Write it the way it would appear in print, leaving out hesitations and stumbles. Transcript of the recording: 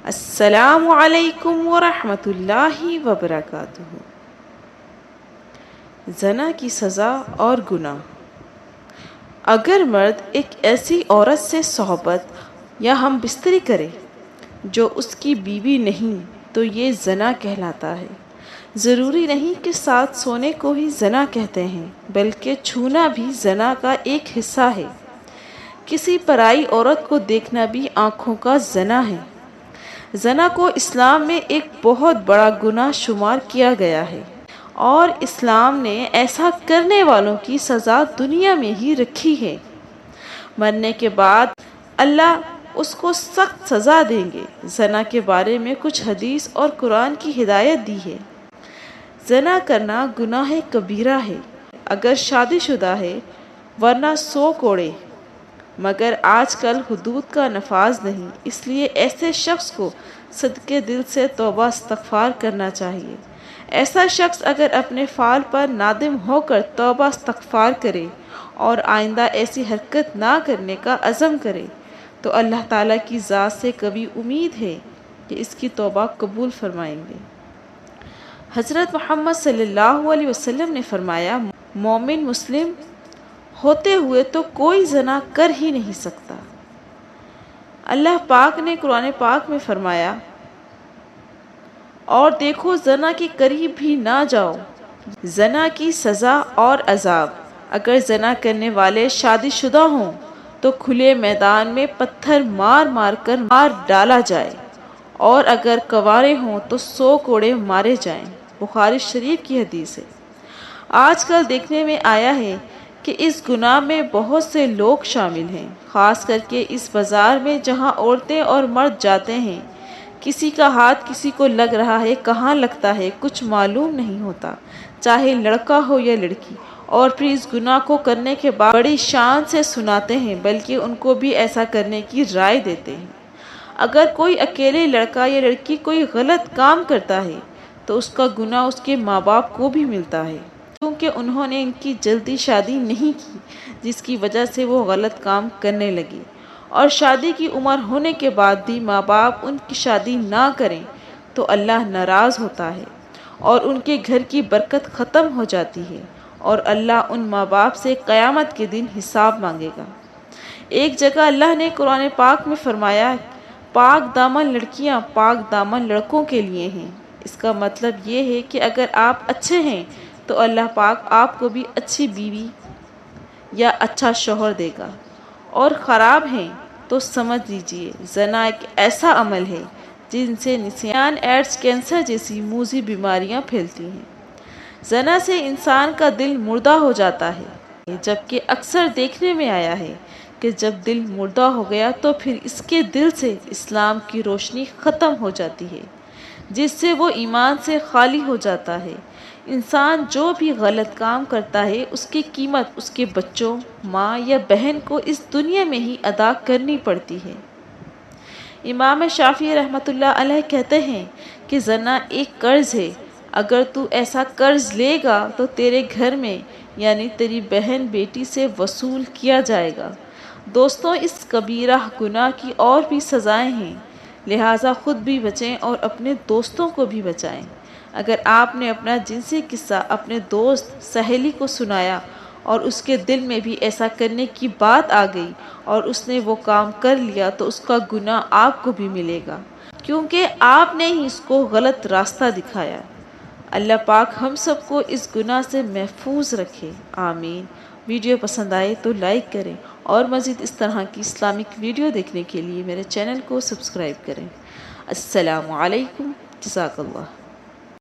السلام علیکم ورحمۃ اللہ وبرکاتہ۔ زنا کی سزا اور گناہ۔ اگر مرد ایک ایسی عورت سے صحبت یا ہم بستری کرے جو اس کی بیوی نہیں تو یہ زنا کہلاتا ہے۔ ضروری نہیں کہ ساتھ سونے کو ہی زنا کہتے ہیں، بلکہ چھونا بھی زنا کا ایک حصہ ہے۔ کسی پرائی عورت کو دیکھنا بھی آنکھوں کا زنا ہے۔ زنا کو اسلام میں ایک بہت بڑا گناہ شمار کیا گیا ہے، اور اسلام نے ایسا کرنے والوں کی سزا دنیا میں ہی رکھی ہے۔ مرنے کے بعد اللہ اس کو سخت سزا دیں گے۔ زنا کے بارے میں کچھ حدیث اور قرآن کی ہدایت دی ہے۔ زنا کرنا گناہ کبیرہ ہے اگر شادی شدہ ہے، ورنہ 100 کوڑے۔ مگر آج کل حدود کا نفاذ نہیں، اس لیے ایسے شخص کو صدقے دل سے توبہ استغفار کرنا چاہیے۔ ایسا شخص اگر اپنے فعل پر نادم ہو کر توبہ استغفار کرے اور آئندہ ایسی حرکت نہ کرنے کا عزم کرے تو اللہ تعالیٰ کی ذات سے کبھی امید ہے کہ اس کی توبہ قبول فرمائیں گے۔ حضرت محمد صلی اللہ علیہ وسلم نے فرمایا، مومن مسلم ہوتے ہوئے تو کوئی زنا کر ہی نہیں سکتا۔ اللہ پاک نے قرآن پاک میں فرمایا، اور دیکھو زنا کے قریب بھی نہ جاؤ۔ زنا کی سزا اور عذاب۔ اگر زنا کرنے والے شادی شدہ ہوں تو کھلے میدان میں پتھر مار مار کر مار ڈالا جائے، اور اگر کنوارے ہوں تو 100 کوڑے مارے جائیں۔ بخاری شریف کی حدیث ہے۔ آج کل دیکھنے میں آیا ہے کہ اس گناہ میں بہت سے لوگ شامل ہیں، خاص کر کے اس بازار میں جہاں عورتیں اور مرد جاتے ہیں۔ کسی کا ہاتھ کسی کو لگ رہا ہے، کہاں لگتا ہے کچھ معلوم نہیں ہوتا، چاہے لڑکا ہو یا لڑکی، اور پھر اس گناہ کو کرنے کے بعد بڑی شان سے سناتے ہیں، بلکہ ان کو بھی ایسا کرنے کی رائے دیتے ہیں۔ اگر کوئی اکیلے لڑکا یا لڑکی کوئی غلط کام کرتا ہے تو اس کا گناہ اس کے ماں باپ کو بھی ملتا ہے، کیونکہ انہوں نے ان کی جلدی شادی نہیں کی، جس کی وجہ سے وہ غلط کام کرنے لگی۔ اور شادی کی عمر ہونے کے بعد بھی ماں باپ ان کی شادی نہ کریں تو اللہ ناراض ہوتا ہے، اور ان کے گھر کی برکت ختم ہو جاتی ہے، اور اللہ ان ماں باپ سے قیامت کے دن حساب مانگے گا۔ ایک جگہ اللہ نے قرآن پاک میں فرمایا، پاک دامن لڑکیاں پاک دامن لڑکوں کے لیے ہیں۔ اس کا مطلب یہ ہے کہ اگر آپ اچھے ہیں تو اللہ پاک آپ کو بھی اچھی بیوی یا اچھا شوہر دے گا، اور خراب ہیں تو سمجھ لیجئے زنا ایک ایسا عمل ہے جن سے نسیان، ایڈز، کینسر جیسی موذی بیماریاں پھیلتی ہیں۔ زنا سے انسان کا دل مردہ ہو جاتا ہے، جبکہ اکثر دیکھنے میں آیا ہے کہ جب دل مردہ ہو گیا تو پھر اس کے دل سے اسلام کی روشنی ختم ہو جاتی ہے، جس سے وہ ایمان سے خالی ہو جاتا ہے۔ انسان جو بھی غلط کام کرتا ہے اس کی قیمت اس کے بچوں، ماں یا بہن کو اس دنیا میں ہی ادا کرنی پڑتی ہے۔ امام شافعی رحمۃ اللہ علیہ کہتے ہیں کہ زنا ایک قرض ہے، اگر تو ایسا قرض لے گا تو تیرے گھر میں یعنی تیری بہن بیٹی سے وصول کیا جائے گا۔ دوستوں، اس کبیرہ گناہ کی اور بھی سزائیں ہیں، لہٰذا خود بھی بچیں اور اپنے دوستوں کو بھی بچائیں۔ اگر آپ نے اپنا جنسی قصہ اپنے دوست، سہیلی کو سنایا اور اس کے دل میں بھی ایسا کرنے کی بات آ گئی اور اس نے وہ کام کر لیا تو اس کا گناہ آپ کو بھی ملے گا، کیونکہ آپ نے ہی اس کو غلط راستہ دکھایا۔ اللہ پاک ہم سب کو اس گناہ سے محفوظ رکھے، آمین۔ ویڈیو پسند آئے تو لائک کریں، اور مزید اس طرح کی اسلامک ویڈیو دیکھنے کے لیے میرے چینل کو سبسکرائب کریں۔ السلام علیکم، جزاک اللہ۔